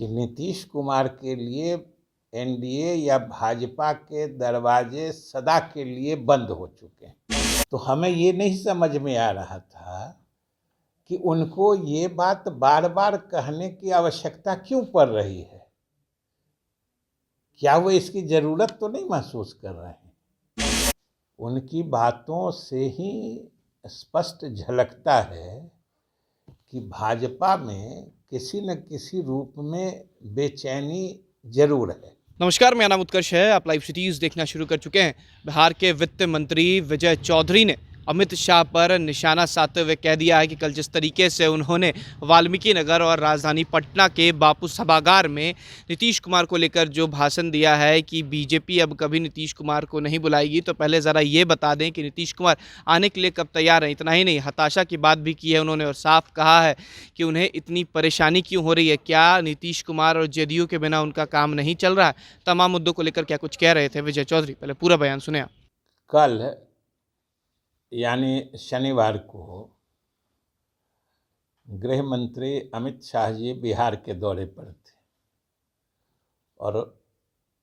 कि नीतीश कुमार के लिए एनडीए या भाजपा के दरवाजे सदा के लिए बंद हो चुके हैं। तो हमें ये नहीं समझ में आ रहा था कि उनको ये बात बार बार कहने की आवश्यकता क्यों पड़ रही है। क्या वो इसकी ज़रूरत तो नहीं महसूस कर रहे हैं? उनकी बातों से ही स्पष्ट झलकता है कि भाजपा में किसी न किसी रूप में बेचैनी जरूर है। नमस्कार, मेरा नाम उत्कर्ष है। आप लाइव सिटीज़ देखना शुरू कर चुके हैं। बिहार के वित्त मंत्री विजय चौधरी ने अमित शाह पर निशाना साधते हुए कह दिया है कि कल जिस तरीके से उन्होंने वाल्मीकि नगर और राजधानी पटना के बापू सभागार में नीतीश कुमार को लेकर जो भाषण दिया है कि बीजेपी अब कभी नीतीश कुमार को नहीं बुलाएगी, तो पहले ज़रा ये बता दें कि नीतीश कुमार आने के लिए कब तैयार हैं। इतना ही नहीं, हताशा की बात भी की है उन्होंने और साफ कहा है कि उन्हें इतनी परेशानी क्यों हो रही है। क्या नीतीश कुमार और जेडीयू के बिना उनका काम नहीं चल रहा है? तमाम मुद्दों को लेकर क्या कुछ कह रहे थे विजय चौधरी, पहले पूरा बयान सुने आप। कल यानी शनिवार को गृह मंत्री अमित शाह जी बिहार के दौरे पर थे और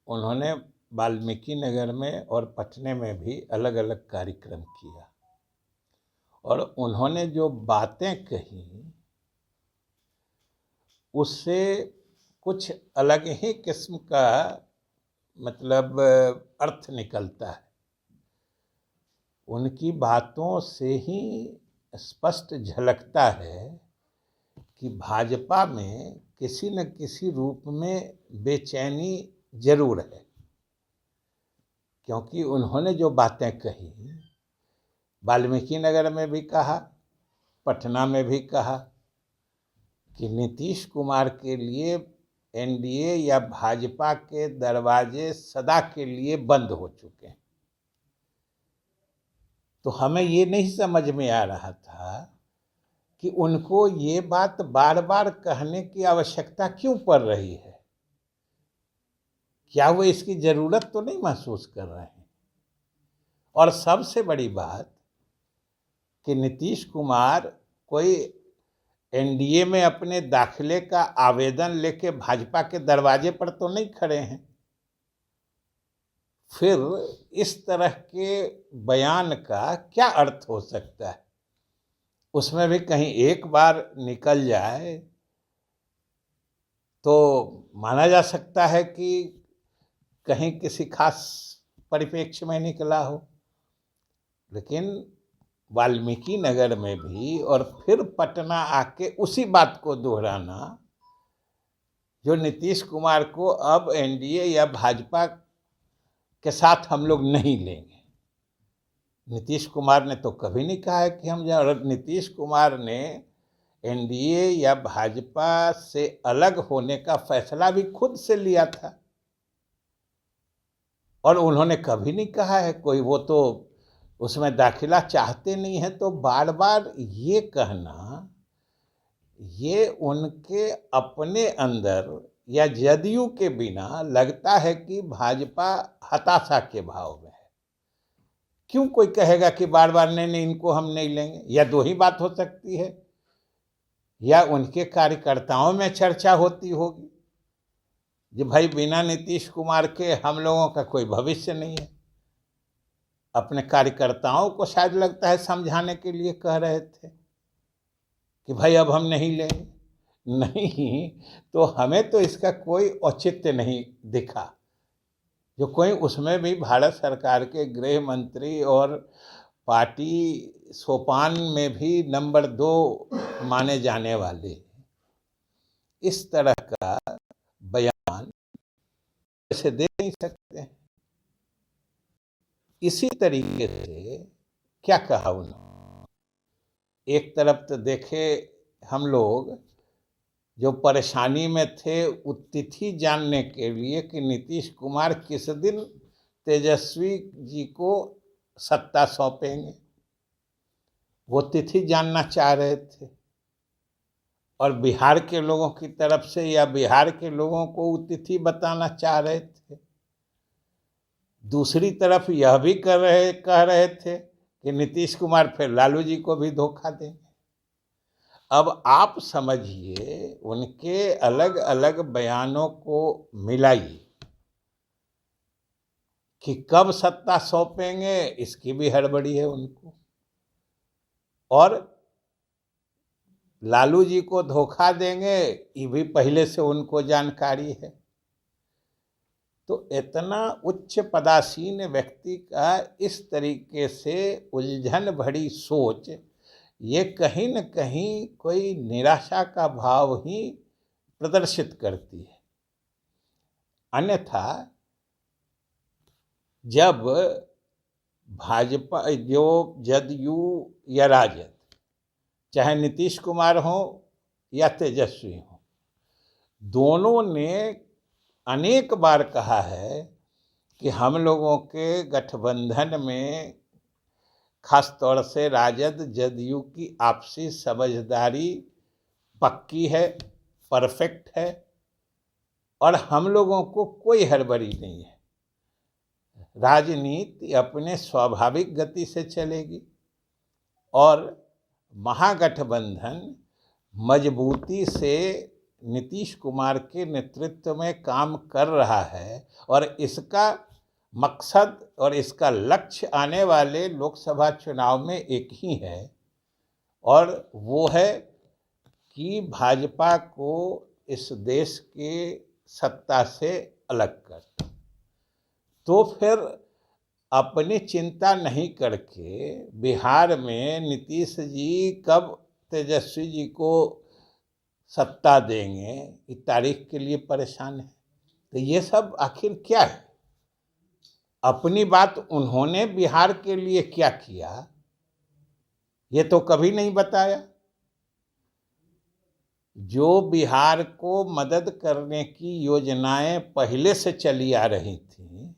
उन्होंने वाल्मीकि नगर में और पटना में भी अलग अलग कार्यक्रम किया और उन्होंने जो बातें कही उससे कुछ अलग ही किस्म का मतलब अर्थ निकलता है। उनकी बातों से ही स्पष्ट झलकता है कि भाजपा में किसी न किसी रूप में बेचैनी जरूर है, क्योंकि उन्होंने जो बातें कही वाल्मीकि नगर में भी कहा, पटना में भी कहा कि नीतीश कुमार के लिए एनडीए या भाजपा के दरवाजे सदा के लिए बंद हो चुके हैं। तो हमें ये नहीं समझ में आ रहा था कि उनको ये बात बार बार कहने की आवश्यकता क्यों पड़ रही है। क्या वो इसकी ज़रूरत तो नहीं महसूस कर रहे हैं। और सबसे बड़ी बात कि नीतीश कुमार कोई एनडीए में अपने दाखिले का आवेदन लेके भाजपा के दरवाजे पर तो नहीं खड़े हैं। फिर इस तरह के बयान का क्या अर्थ हो सकता है? उसमें भी कहीं एक बार निकल जाए तो माना जा सकता है कि कहीं किसी खास परिप्रेक्ष्य में निकला हो, लेकिन वाल्मीकि नगर में भी और फिर पटना आके उसी बात को दोहराना, जो नीतीश कुमार को अब एनडीए या भाजपा के साथ हम लोग नहीं लेंगे। नीतीश कुमार ने तो कभी नहीं कहा है कि हम नीतीश कुमार ने एनडीए या भाजपा से अलग होने का फैसला भी खुद से लिया था और उन्होंने कभी नहीं कहा है कोई वो तो उसमें दाखिला चाहते नहीं है। तो बार बार ये कहना, ये उनके अपने अंदर या जदयू के बिना लगता है कि भाजपा हताशा के भाव में है। क्यों कोई कहेगा कि बार बार नहीं इनको हम नहीं लेंगे? या दो ही बात हो सकती है, या उनके कार्यकर्ताओं में चर्चा होती होगी कि भाई बिना नीतीश कुमार के हम लोगों का कोई भविष्य नहीं है। अपने कार्यकर्ताओं को शायद लगता है समझाने के लिए कह रहे थे कि भाई अब हम नहीं लेंगे। नहीं, तो हमें तो इसका कोई औचित्य नहीं दिखा। जो कोई उसमें भी भारत सरकार के गृह मंत्री और पार्टी सोपान में भी नंबर 2 माने जाने वाले इस तरह का बयान ऐसे दे नहीं सकते हैं। इसी तरीके से क्या कहा उन्होंने? एक तरफ तो देखे हम लोग जो परेशानी में थे वो तिथि जानने के लिए कि नीतीश कुमार किस दिन तेजस्वी जी को सत्ता सौंपेंगे, वो तिथि जानना चाह रहे थे। और बिहार के लोगों की तरफ से या बिहार के लोगों को वो तिथि बताना चाह रहे थे। दूसरी तरफ यह भी कह रहे थे कि नीतीश कुमार फिर लालू जी को भी धोखा देंगे। अब आप समझिए, उनके अलग अलग बयानों को मिलाइए कि कब सत्ता सौंपेंगे, इसकी भी हड़बड़ी है उनको, और लालू जी को धोखा देंगे, ये भी पहले से उनको जानकारी है। तो इतना उच्च पदासीन व्यक्ति का इस तरीके से उलझन भरी सोच, ये कहीं न कहीं कोई निराशा का भाव ही प्रदर्शित करती है। अन्यथा जब भाजपा, जो जदयू या राजद, चाहे नीतीश कुमार हो या तेजस्वी हो, दोनों ने अनेक बार कहा है कि हम लोगों के गठबंधन में खास तौर से राजद जदयू की आपसी समझदारी पक्की है, परफेक्ट है, और हम लोगों को कोई हड़बड़ी नहीं है। राजनीति अपने स्वाभाविक गति से चलेगी और महागठबंधन मजबूती से नीतीश कुमार के नेतृत्व में काम कर रहा है, और इसका मकसद और इसका लक्ष्य आने वाले लोकसभा चुनाव में एक ही है, और वो है कि भाजपा को इस देश के सत्ता से अलग कर। तो फिर अपनी चिंता नहीं करके बिहार में नीतीश जी कब तेजस्वी जी को सत्ता देंगे, इस तारीख के लिए परेशान है। तो ये सब आखिर क्या है? अपनी बात उन्होंने बिहार के लिए क्या किया, ये तो कभी नहीं बताया। जो बिहार को मदद करने की योजनाएं पहले से चली आ रही थी,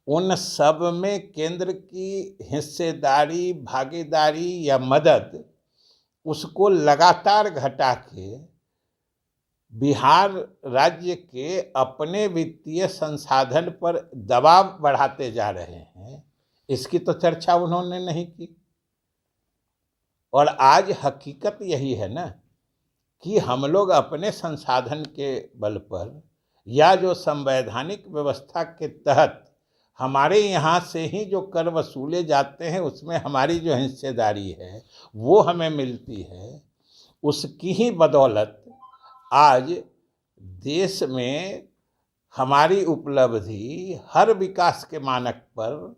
उन सब में केंद्र की हिस्सेदारी, भागीदारी या मदद, उसको लगातार घटा के बिहार राज्य के अपने वित्तीय संसाधन पर दबाव बढ़ाते जा रहे हैं, इसकी तो चर्चा उन्होंने नहीं की। और आज हकीकत यही है ना कि हम लोग अपने संसाधन के बल पर या जो संवैधानिक व्यवस्था के तहत हमारे यहाँ से ही जो कर वसूले जाते हैं, उसमें हमारी जो हिस्सेदारी है वो हमें मिलती है, उसकी ही बदौलत आज देश में हमारी उपलब्धि हर विकास के मानक पर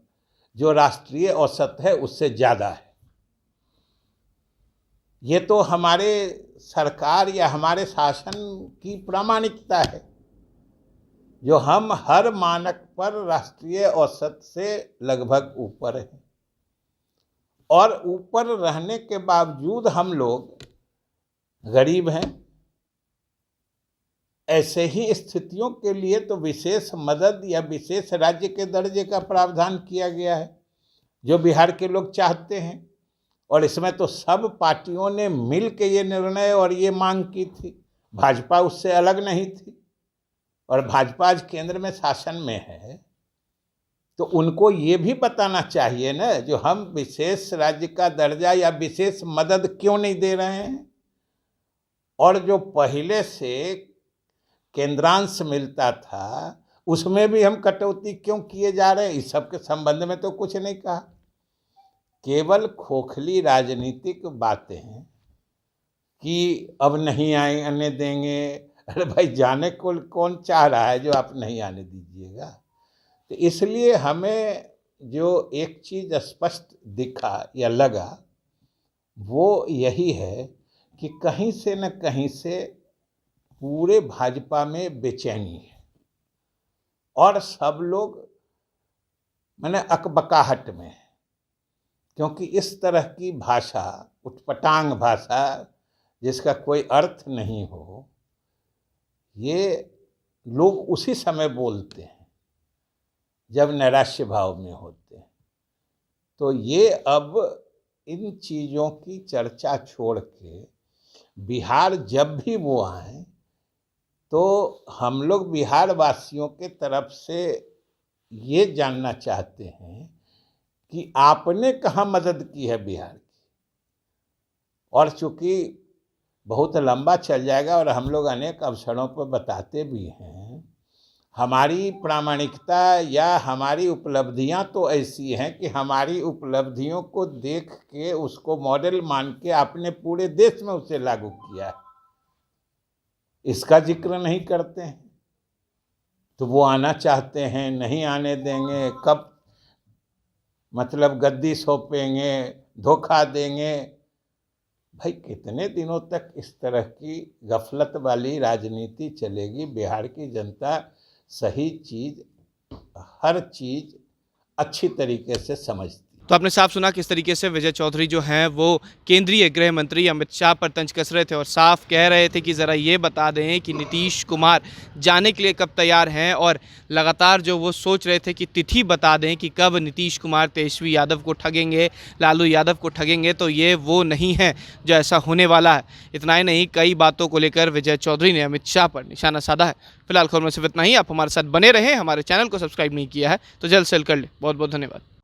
जो राष्ट्रीय औसत है उससे ज़्यादा है। ये तो हमारे सरकार या हमारे शासन की प्रामाणिकता है, जो हम हर मानक पर राष्ट्रीय औसत से लगभग ऊपर हैं, और ऊपर रहने के बावजूद हम लोग गरीब हैं। ऐसे ही स्थितियों के लिए तो विशेष मदद या विशेष राज्य के दर्जे का प्रावधान किया गया है, जो बिहार के लोग चाहते हैं। और इसमें तो सब पार्टियों ने मिल के ये निर्णय और ये मांग की थी, भाजपा उससे अलग नहीं थी। और भाजपा आज केंद्र में शासन में है, तो उनको ये भी बताना चाहिए ना, जो हम विशेष राज्य का दर्जा या विशेष मदद क्यों नहीं दे रहे हैं, और जो पहले से केंद्रांश मिलता था उसमें भी हम कटौती क्यों किए जा रहे हैं। इस सब के संबंध में तो कुछ नहीं कहा, केवल खोखली राजनीतिक बातें हैं कि अब नहीं आने देंगे। अरे भाई, जाने को कौन चाह रहा है जो आप नहीं आने दीजिएगा। तो इसलिए हमें जो एक चीज़ स्पष्ट दिखा या लगा वो यही है कि कहीं से न कहीं से पूरे भाजपा में बेचैनी है, और सब लोग माने अकबकाहट में है, क्योंकि इस तरह की भाषा, उटपटांग भाषा जिसका कोई अर्थ नहीं हो, ये लोग उसी समय बोलते हैं जब नैराश्य भाव में होते हैं। तो ये अब इन चीज़ों की चर्चा छोड़ के बिहार जब भी वो आए, तो हम लोग बिहार वासियों के तरफ से ये जानना चाहते हैं कि आपने कहाँ मदद की है बिहार की। और चूँकि बहुत लंबा चल जाएगा और हम लोग अनेक अवसरों पर बताते भी हैं। हमारी प्रामाणिकता या हमारी उपलब्धियां तो ऐसी हैं कि हमारी उपलब्धियों को देख के उसको मॉडल मान के आपने पूरे देश में उसे लागू किया है, इसका जिक्र नहीं करते हैं। तो वो आना चाहते हैं, नहीं आने देंगे, कब मतलब गद्दी सौंपेंगे, धोखा देंगे। भाई कितने दिनों तक इस तरह की गफलत वाली राजनीति चलेगी? बिहार की जनता सही चीज, हर चीज अच्छी तरीके से समझती। तो आपने साफ सुना किस तरीके से विजय चौधरी जो हैं वो केंद्रीय गृह मंत्री अमित शाह पर तंज कस रहे थे और साफ कह रहे थे कि ज़रा ये बता दें कि नीतीश कुमार जाने के लिए कब तैयार हैं, और लगातार जो वो सोच रहे थे कि तिथि बता दें कि कब नीतीश कुमार तेजस्वी यादव को ठगेंगे, लालू यादव को ठगेंगे। तो ये वो नहीं है जो ऐसा होने वाला है। इतना ही नहीं, कई बातों को लेकर विजय चौधरी ने अमित शाह पर निशाना साधा है। फिलहाल खबर में सिर्फ इतना ही। आप हमारे साथ बने रहें, हमारे चैनल को सब्सक्राइब नहीं किया है तो जल्द से जल्द कर लें। बहुत बहुत धन्यवाद।